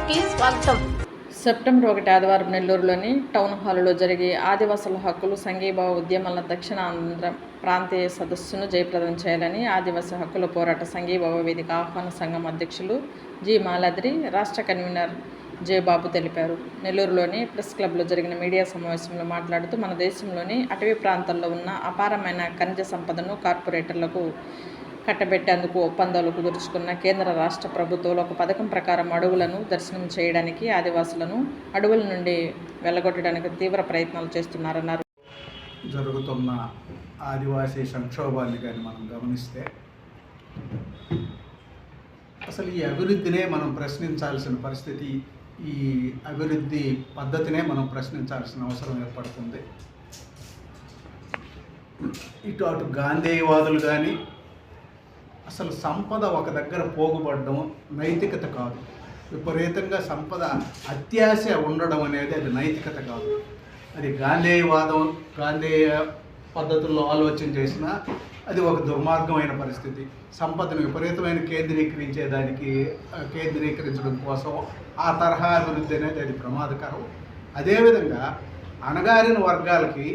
న్యూస్కి స్వాగతం. సెప్టెంబర్ 1 ఆదివారం నెల్లూరులోని టౌన్ హాలులో జరిగే ఆదివాసుల హక్కులు సంఘీభావ ఉద్యమాల దక్షిణాంధ్ర ప్రాంతీయ సదస్సును జయప్రదం చేయాలని ఆదివాసీ హక్కుల పోరాట సంఘీభావ వేదిక ఆహ్వాన సంఘం అధ్యక్షులు జి మాలాద్రి, రాష్ట్ర కన్వీనర్ జె బాబు తెలిపారు. నెల్లూరులోని ప్రెస్ క్లబ్లో జరిగిన మీడియా సమావేశంలో మాట్లాడుతూ మన దేశంలోని అటవీ ప్రాంతాల్లో ఉన్న అపారమైన ఖనిజ సంపదను కార్పొరేటర్లకు కట్టబెట్టేందుకు ఒప్పందాలు కుదుర్చుకున్న కేంద్ర రాష్ట్ర ప్రభుత్వాలు ఒక పథకం ప్రకారం అడవులను దర్శనం చేయడానికి ఆదివాసులను అడవుల నుండి వెళ్ళగొట్టడానికి తీవ్ర ప్రయత్నాలు చేస్తున్నారన్నారు. జరుగుతున్న ఆదివాసీ సంక్షోభాన్ని కానీ మనం గమనిస్తే అసలు ఈ అభివృద్ధినే మనం ప్రశ్నించాల్సిన పరిస్థితి, ఈ అభివృద్ధి పద్ధతినే మనం ప్రశ్నించాల్సిన అవసరం ఏర్పడుతుంది. అటు గాంధేయవాదులు కానీ అసలు సంపద ఒక దగ్గర పోగుపడడం నైతికత కాదు, విపరీతంగా సంపద అత్యాశ ఉండడం అనేది అది నైతికత కాదు. అది గాంధేయ పద్ధతుల్లో ఆలోచన చేసినా అది ఒక దుర్మార్గమైన పరిస్థితి. సంపదను విపరీతమైన కేంద్రీకరించడం కోసం ఆ తరహా అభివృద్ధి అనేది అది ప్రమాదకరం. అదేవిధంగా అణగారిన వర్గాలకి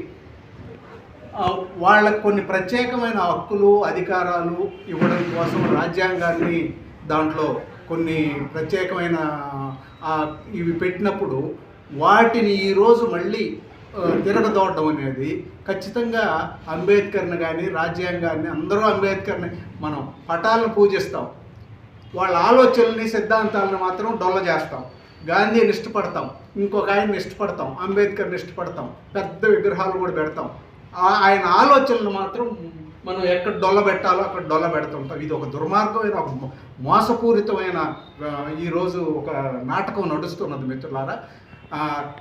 వాళ్ళకు కొన్ని ప్రత్యేకమైన హక్కులు అధికారాలు ఇవ్వడం కోసం రాజ్యాంగాన్ని దాంట్లో కొన్ని ప్రత్యేకమైన ఇవి పెట్టినప్పుడు వాటిని ఈరోజు మళ్ళీ తిరగదోడడం అనేది ఖచ్చితంగా అంబేద్కర్ని కానీ రాజ్యాంగాన్ని అందరూ అంబేద్కర్ని మనం పటాలను పూజిస్తాం, వాళ్ళ ఆలోచనల్ని సిద్ధాంతాలను మాత్రం డొల్ల చేస్తాం. గాంధీని ఇష్టపడతాం, ఇంకొక ఆయన్ని ఇష్టపడతాం, అంబేద్కర్ని ఇష్టపడతాం, పెద్ద విగ్రహాలు కూడా పెడతాం. ఆయన ఆలోచనలు మాత్రం మనం ఎక్కడ డొల్ల పెట్టాలో అక్కడ డొల్ల పెడుతుంటాం. ఇది ఒక దుర్మార్గమైన ఒక మోసపూరితమైన ఈరోజు ఒక నాటకం నడుస్తున్నది మిత్రులారా.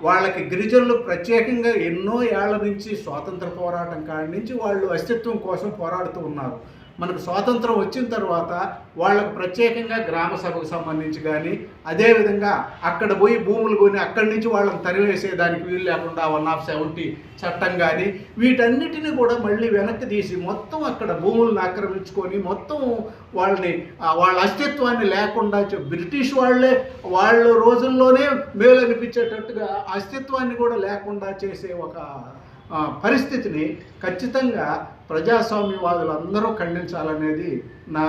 వాళ్ళకి గిరిజనులు ప్రత్యేకంగా ఎన్నో ఏళ్ల నుంచి స్వాతంత్ర పోరాటం కాడి నుంచి వాళ్ళు అస్తిత్వం కోసం పోరాడుతూ ఉన్నారు. మనకు స్వాతంత్రం వచ్చిన తర్వాత వాళ్ళకు ప్రత్యేకంగా గ్రామ సభకు సంబంధించి కానీ అదేవిధంగా అక్కడ పోయి భూములు కొని అక్కడి నుంచి వాళ్ళని తరివేసేదానికి వీలు లేకుండా 170 చట్టం కానీ వీటన్నిటిని కూడా మళ్ళీ వెనక్కి తీసి మొత్తం అక్కడ భూములను ఆక్రమించుకొని మొత్తం వాళ్ళ అస్తిత్వాన్ని లేకుండా బ్రిటిష్ వాళ్ళ రోజుల్లోనే మేలు అనిపించేటట్టుగా అస్తిత్వాన్ని కూడా లేకుండా చేసే ఒక పరిస్థితిని ఖచ్చితంగా ప్రజాస్వామ్యవాదులు అందరూ ఖండించాలనేది నా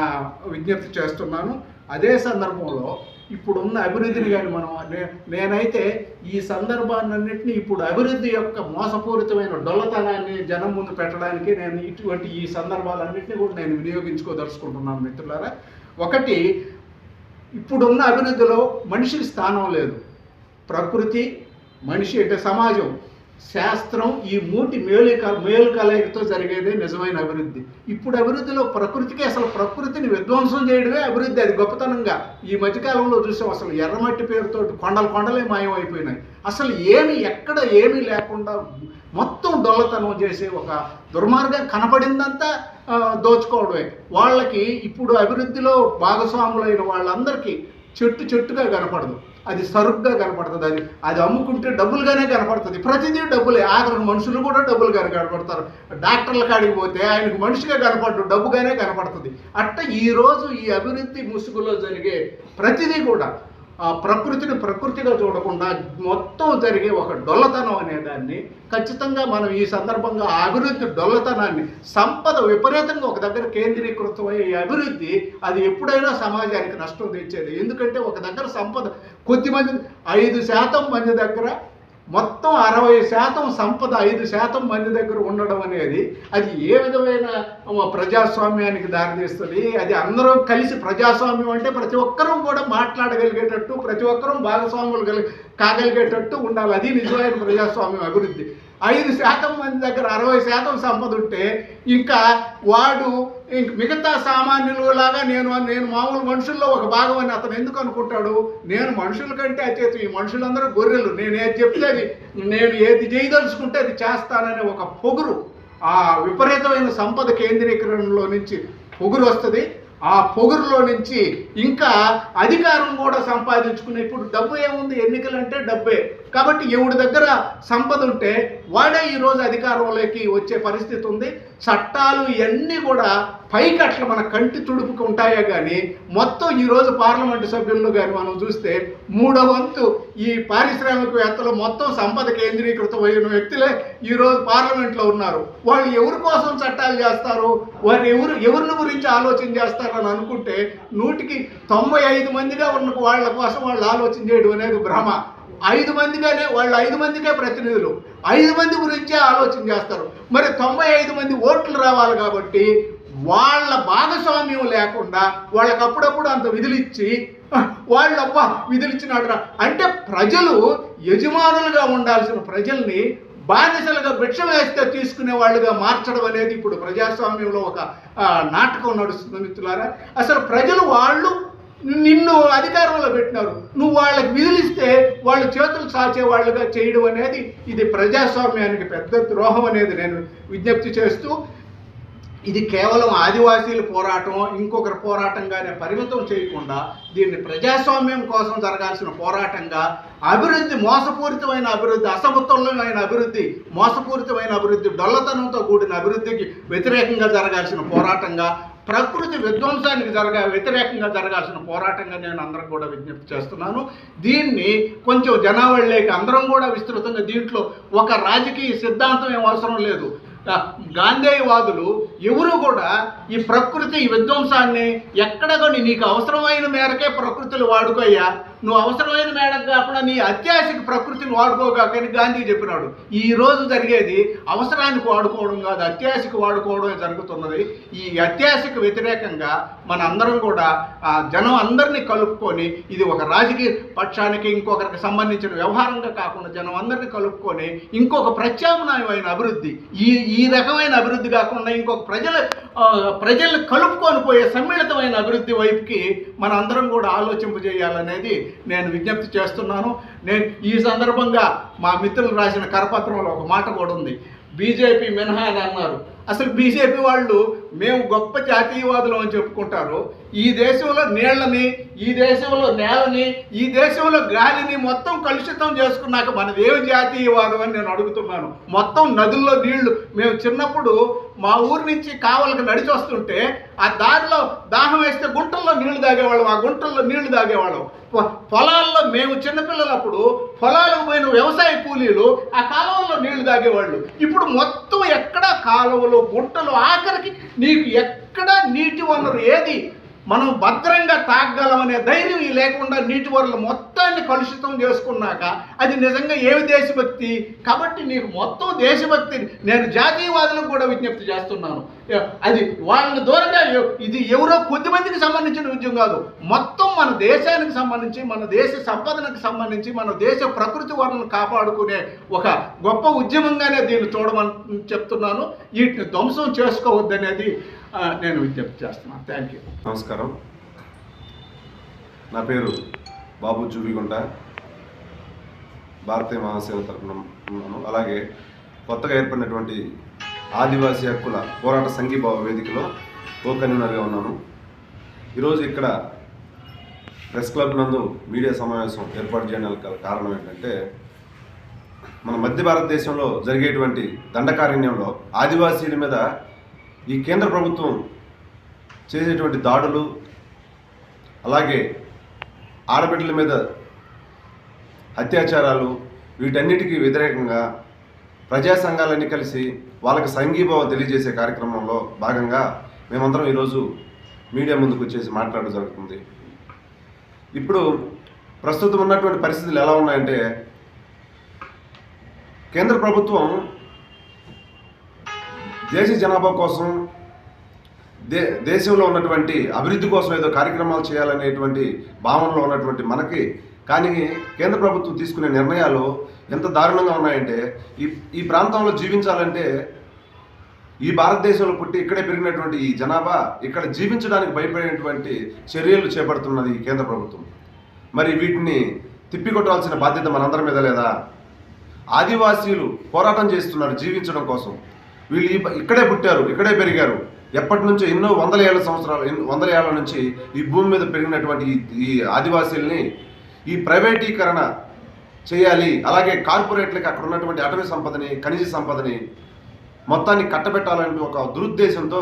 విజ్ఞప్తి చేస్తున్నాను. అదే సందర్భంలో ఇప్పుడున్న అభివృద్ధిని కానీ నేనైతే ఈ సందర్భాన్నిన్నింటినీ ఇప్పుడు అభివృద్ధి యొక్క మోసపూరితమైన డొల్లతనాన్ని జనం ముందు పెట్టడానికి నేను ఇటువంటి ఈ సందర్భాలన్నింటినీ కూడా నేను వినియోగించుకోదలుచుకుంటున్నాను మిత్రులారా. ఒకటి, ఇప్పుడున్న అభివృద్ధిలో మనిషికి స్థానం లేదు. ప్రకృతి, మనిషి అంటే సమాజం, శాస్త్రం, ఈ మూటి మేలు కలయికతో జరిగేదే నిజమైన అభివృద్ధి. ఇప్పుడు అభివృద్ధిలో ప్రకృతిని విధ్వంసం చేయడమే అభివృద్ధి. అది గొప్పతనంగా ఈ మధ్యకాలంలో చూసాం. అసలు ఎర్రమట్టి పేరుతో కొండలే మాయం అయిపోయినాయి. అసలు ఎక్కడ ఏమీ లేకుండా మొత్తం డొల్లతనం చేసే ఒక దుర్మార్గం కనపడిందంతా దోచుకోవడమే. వాళ్ళకి ఇప్పుడు అభివృద్ధిలో భాగస్వాములైన వాళ్ళందరికీ చెట్టుగా కనపడదు, అది సరుగ్గా కనపడుతుంది. అది అమ్ముకుంటే డబ్బులుగానే కనపడుతుంది. ప్రతిదీ డబ్బులే. ఆఖరికి మనుషులు కూడా డబ్బులుగానే కనపడతారు. డాక్టర్ల కాడికి పోతే ఆయనకు మనిషిగా కనపడ్డు డబ్బుగానే కనపడుతుంది. ఈరోజు ఈ అభివృద్ధి ముసుగులో జరిగే ప్రతిదీ కూడా ప్రకృతిగా చూడకుండా మొత్తం జరిగే ఒక డొల్లతనం అనేదాన్ని ఖచ్చితంగా మనం ఈ సందర్భంగా అభివృద్ధి డొల్లతనాన్ని, సంపద విపరీతంగా ఒక దగ్గర కేంద్రీకృతమయ్యే అభివృద్ధి అది ఎప్పుడైనా సమాజానికి నష్టం తెచ్చేది. ఎందుకంటే ఒక దగ్గర సంపద కొద్దిమంది 5% మంది దగ్గర మొత్తం 60% సంపద 5% మంది దగ్గర ఉండడం అనేది అది ఏ విధమైన ప్రజాస్వామ్యానికి దారితీస్తుంది? అది అందరూ కలిసి ప్రజాస్వామ్యం అంటే ప్రతి ఒక్కరూ కూడా మాట్లాడగలిగేటట్టు, ప్రతి ఒక్కరూ భాగస్వాములు కాగలిగేటట్టు ఉండాలి. అది నిజమైన ప్రజాస్వామ్యం అభివృద్ధి. 5% మంది దగ్గర 60% సంపద ఉంటే ఇంకా వాడు మిగతా సామాన్యులలాగా నేను మామూలు మనుషుల్లో ఒక భాగం అని అతను ఎందుకు అనుకుంటాడు? నేను మనుషుల కంటే అచేతం, ఈ మనుషులందరూ గొర్రెలు, నేను ఏది చెప్తే అది, నేను ఏది చేయదలుచుకుంటే అది చేస్తాననే ఒక పొగురు, ఆ విపరీతమైన సంపద కేంద్రీకరణలో నుంచి పొగురు వస్తుంది. ఆ పొగురులో నుంచి ఇంకా అధికారం కూడా సంపాదించుకునే. ఇప్పుడు డబ్బు ఏముంది? ఎన్నికలు అంటే డబ్బే. కాబట్టి ఎవడి దగ్గర సంపద ఉంటే వాడే ఈరోజు అధికారంలోకి వచ్చే పరిస్థితి ఉంది. చట్టాలు ఇవన్నీ కూడా పైకి అట్లా మన కంటి తుడుపుకు ఉంటాయే కానీ మొత్తం ఈరోజు పార్లమెంటు సభ్యుల్లో కానీ మనం చూస్తే 3వ వంతు ఈ పారిశ్రామికవేత్తలు మొత్తం సంపద కేంద్రీకృతం అయిన వ్యక్తులే ఈరోజు పార్లమెంట్లో ఉన్నారు. వాళ్ళు ఎవరి కోసం చట్టాలు చేస్తారు, వారు ఎవరిని గురించి ఆలోచన చేస్తారు అని అనుకుంటే 100కి 95 మందిగా ఉన్న వాళ్ళ కోసం వాళ్ళు ఆలోచన చేయడం అనేది భ్రమ. 5 మందిగానే వాళ్ళు 5 మందికే ప్రతినిధులు, 5 మంది గురించే ఆలోచన చేస్తారు. మరి 95 మంది ఓట్లు రావాలి కాబట్టి వాళ్ళ భాగస్వామ్యం లేకుండా వాళ్ళకి అప్పుడప్పుడు అంత విధులు ఇచ్చి వాళ్ళు అబ్బా విధులు ఇచ్చినట్రా అంటే ప్రజలు యజమానులుగా ఉండాల్సిన ప్రజల్ని బానిసలుగా భిక్ష వేస్తే తీసుకునే వాళ్ళుగా మార్చడం అనేది ఇప్పుడు ప్రజాస్వామ్యంలో ఒక నాటకం నడుస్తుంది మిత్రులారా. అసలు ప్రజలు వాళ్ళు నిన్ను అధికారంలో పెట్టినారు, నువ్వు వాళ్ళకి విధులిస్తే వాళ్ళు చేతులు సాచే వాళ్ళుగా చేయడం అనేది ఇది ప్రజాస్వామ్యానికి పెద్ద ద్రోహం అనేది నేను విజ్ఞప్తి చేస్తూ, ఇది కేవలం ఆదివాసీల పోరాటం ఇంకొకరి పోరాటంగానే పరిమితం చేయకుండా దీన్ని ప్రజాస్వామ్యం కోసం జరగాల్సిన పోరాటంగా, అభివృద్ధి మోసపూరితమైన అభివృద్ధి, అసమతుల్యమైన అభివృద్ధి, మోసపూరితమైన అభివృద్ధి, డొల్లతనంతో కూడిన అభివృద్ధికి వ్యతిరేకంగా జరగాల్సిన పోరాటంగా, ప్రకృతి విధ్వంసానికి వ్యతిరేకంగా జరగాల్సిన పోరాటంగా నేను అందరం కూడా విజ్ఞప్తి చేస్తున్నాను. దీన్ని కొంచెం జనావళిలోకి అందరం కూడా విస్తృతంగా, దీంట్లో ఒక రాజకీయ సిద్ధాంతం ఏం అవసరం లేదు. గాంధేయవాదులు ఎవరు కూడా ఈ ప్రకృతి విధ్వంసాన్ని ఎక్కడ కానీ నీకు అవసరమైన మేరకే ప్రకృతిని వాడుకోయ్యా, నువ్వు అవసరమైన మేరకు కాకుండా నీ అత్యాశకి ప్రకృతిని వాడుకోగాకని గాంధీ చెప్పినాడు. ఈ రోజు జరిగేది అవసరానికి వాడుకోవడం కాదు, అత్యాశకి వాడుకోవడమే జరుగుతున్నది. ఈ అత్యాశకు వ్యతిరేకంగా మన అందరం కూడా జనం అందరినీ కలుపుకొని, ఇది ఒక రాజకీయ పక్షానికి ఇంకొకరికి సంబంధించిన వ్యవహారంగా కాకుండా జనం అందరినీ కలుపుకొని ఇంకొక ప్రత్యామ్నాయమైన అభివృద్ధి, ఈ రకమైన అభివృద్ధి కాకుండా ఇంకొక ప్రజల్ని కలుపుకొని పోయే సమ్మిళితమైన అభివృద్ధి వైపుకి మన అందరం కూడా ఆలోచింపజేయాలనేది నేను విజ్ఞప్తి చేస్తున్నాను. నేను ఈ సందర్భంగా మా మిత్రులు రాసిన కరపత్రంలో ఒక మాట కూడా ఉంది, బీజేపీ మినహా అని అన్నారు. అసలు బీజేపీ వాళ్ళు మేము గొప్ప జాతీయవాదులు అని చెప్పుకుంటారు. ఈ దేశంలో నీళ్ళని, ఈ దేశంలో నేలని, ఈ దేశంలో గాలిని మొత్తం కలుషితం చేసుకున్నాక మనది ఏమి జాతీయవాదం అని నేను అడుగుతున్నాను. మొత్తం నదుల్లో నీళ్లు, మేము చిన్నప్పుడు మా ఊరి నుంచి కావలికి నడిచి వస్తుంటే ఆ దారిలో దాహం వేస్తే గుంటల్లో నీళ్లు తాగేవాళ్ళం, ఆ గుంటల్లో నీళ్లు తాగేవాళ్ళం. పొలాల్లో మేము చిన్నపిల్లలప్పుడు పొలాలకు పోయిన వ్యవసాయ కూలీలు ఆ కాలువల్లో నీళ్లు తాగేవాళ్ళు. ఇప్పుడు మొత్తం ఎక్కడ కాలువలు, గుంటలు, ఆఖరికి నీకు ఎక్కడ నీటి వనరు ఏది మనం భద్రంగా తాగగలమనే ధైర్యం లేకుండా నీటి వనరులు మొత్తాన్ని కలుషితం చేసుకున్నాక అది నిజంగా ఏమి దేశభక్తి? కాబట్టి నీకు మొత్తం దేశభక్తి. నేను జాతీయవాదులకు కూడా విజ్ఞప్తి చేస్తున్నాను, అది వాళ్ళని దూరంగా, ఇది ఎవరో కొద్దిమందికి సంబంధించిన విషయం కాదు, మొత్తం మన దేశానికి సంబంధించి, మన దేశ సంపదనకు సంబంధించి, మన దేశ ప్రకృతి వనరులను కాపాడుకునే ఒక గొప్ప ఉద్యమంగానే దీన్ని చూడమని చెప్తున్నాను. వీటిని ధ్వంసం చేసుకోవద్దనేది నేను విజ్ఞప్తి చేస్తున్నాను. Thank you. నమస్కారం, నా పేరు బాబు జూబిగుంట, భారతీయ మహాసేన తరఫున ఉన్నాను. అలాగే కొత్తగా ఏర్పడినటువంటి ఆదివాసీ హక్కుల పోరాట సంఘీభావ వేదికలో కో కన్వీనర్గా ఉన్నాను. ఈరోజు ఇక్కడ ప్రెస్ క్లబ్ నందు మీడియా సమావేశం ఏర్పాటు చేయడానికి కారణం ఏంటంటే, మన మధ్య భారతదేశంలో జరిగేటువంటి దండకారణ్యంలో ఆదివాసీల మీద ఈ కేంద్ర ప్రభుత్వం చేసేటువంటి దాడులు, అలాగే ఆడబిడ్డల మీద అత్యాచారాలు, వీటన్నిటికీ వ్యతిరేకంగా ప్రజా సంఘాలన్నీ కలిసి వాళ్ళకి సంఘీభావం తెలియజేసే కార్యక్రమంలో భాగంగా మేమందరం ఈరోజు మీడియా ముందుకు వచ్చేసి మాట్లాడడం జరుగుతుంది. ఇప్పుడు ప్రస్తుతం ఉన్నటువంటి పరిస్థితులు ఎలా ఉన్నాయంటే, కేంద్ర ప్రభుత్వం దేశ జనాభా కోసం, దేశంలో ఉన్నటువంటి అభివృద్ధి కోసం ఏదో కార్యక్రమాలు చేయాలనేటువంటి భావనలో ఉన్నటువంటి మనకి, కానీ కేంద్ర ప్రభుత్వం తీసుకునే నిర్ణయాలు ఎంత దారుణంగా ఉన్నాయంటే, ఈ ప్రాంతంలో జీవించాలంటే, ఈ భారతదేశంలో పుట్టి ఇక్కడే పెరిగినటువంటి ఈ జనాభా ఇక్కడ జీవించడానికి భయపడేటువంటి చర్యలు చేపడుతున్నది ఈ కేంద్ర ప్రభుత్వం. మరి వీటిని తిప్పికొట్టాల్సిన బాధ్యత మనందరి మీద లేదా? ఆదివాసీలు పోరాటం చేస్తున్నారు జీవించడం కోసం. వీళ్ళు ఇక్కడే పుట్టారు, ఇక్కడే పెరిగారు, ఎప్పటి నుంచో ఎన్నో వందల ఏళ్ల నుంచి ఈ భూమి మీద పెరిగినటువంటి ఈ ఆదివాసీల్ని ఈ ప్రైవేటీకరణ చేయాలి, అలాగే కార్పొరేట్లకి అక్కడ ఉన్నటువంటి అటవీ సంపదని, ఖనిజ సంపదని మొత్తాన్ని కట్టబెట్టాలంటూ ఒక దురుద్దేశంతో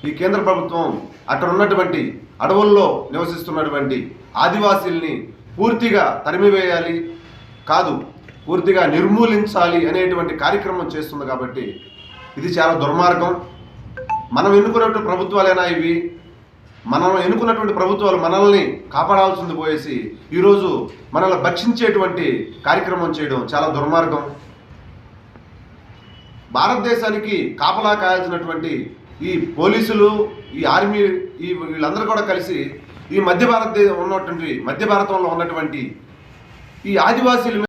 ఈ కేంద్ర ప్రభుత్వం అక్కడ ఉన్నటువంటి అడవుల్లో నివసిస్తున్నటువంటి ఆదివాసీల్ని పూర్తిగా తరిమివేయాలి కాదు పూర్తిగా నిర్మూలించాలి అనేటువంటి కార్యక్రమం చేస్తుంది. కాబట్టి ఇది చాలా దుర్మార్గం. మనం ఎన్నుకున్నటువంటి ప్రభుత్వాలైనా ఇవి, మనం ఎన్నుకున్నటువంటి ప్రభుత్వాలు మనల్ని కాపాడాల్సింది పోయేసి ఈరోజు మనల్ని భక్షించేటువంటి కార్యక్రమం చేయడం చాలా దుర్మార్గం. భారతదేశానికి కాపలా కాయాల్సినటువంటి ఈ పోలీసులు, ఈ ఆర్మీ, వీళ్ళందరూ కూడా కలిసి ఈ మధ్య భారతంలో ఉన్నటువంటి ఈ ఆదివాసీల